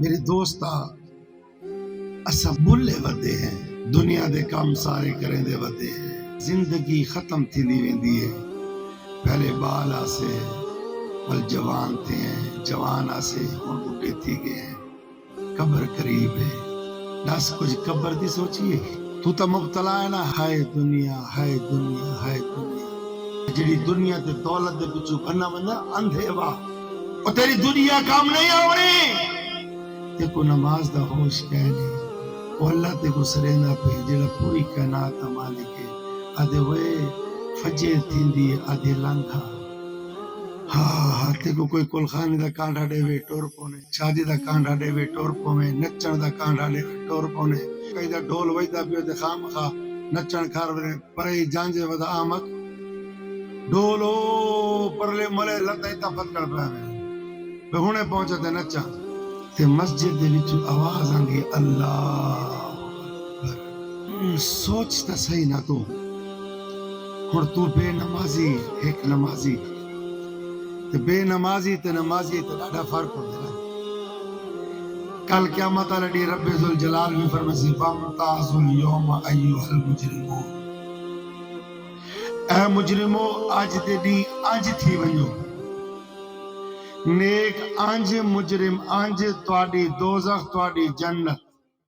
میرے دوستا اسا بھلے ودے ہیں، دنیا دے کام سارے کریں دے ودے ہیں، زندگی ختم تھی دی ویندی ہے، پہلے بال آسے بل جوان تھے ہیں، جوان آسے ہون بوٹے تھی گئے ہیں، قبر قریب ہے، دس کچھ قبر دی سوچئے تو تا مبتلا ہے نا، ہائے دنیا ہائے دنیا ہائے دنیا، جڑی دنیا تے دولت دے بچو بننا بندہ اندھے وا، اور تیری دنیا کام نہیں آوڑی، تے کو نماز دا ہوش کہنے، وہ اللہ تے کو سریندہ پہ جڑا پوری کائنات مالک ہے، آدھے وے فجر تھیندی آدھے لنگھا، ہاں تے کو کوئی کل خانی دا کانڈا دے وے ٹور پونے، شادی دا کانڈا دے وے ٹور پونے، نچن دا کانڈا دے وے ٹور پونے، کئی دا ڈھول ویدہ بیو دے خام خواہ نچن کھار ورے پرہی جانجے ودا آمد ڈھولو پرلے ملے لتا ہی تا پتکڑ پہ آوے بے ہونے پہنچا تے نچا تے مسجد دے وچ آواز آنگی اللہ اکبر، سوچتا صحیح نہ تو ہن تو بے نمازی ایک نمازی تے بے نمازی تے نمازی تے ڈاڈا فرق ہو گیا، کل قیامت لڑی رب ذوالجلال بھی فرماسی فامتاز اليوم ایھا المجرمون، اے مجرمو آج دے دی آج تھی ونجو، نیک آنج مجرم آنج تواڈی دوزخ تواڈی جنت،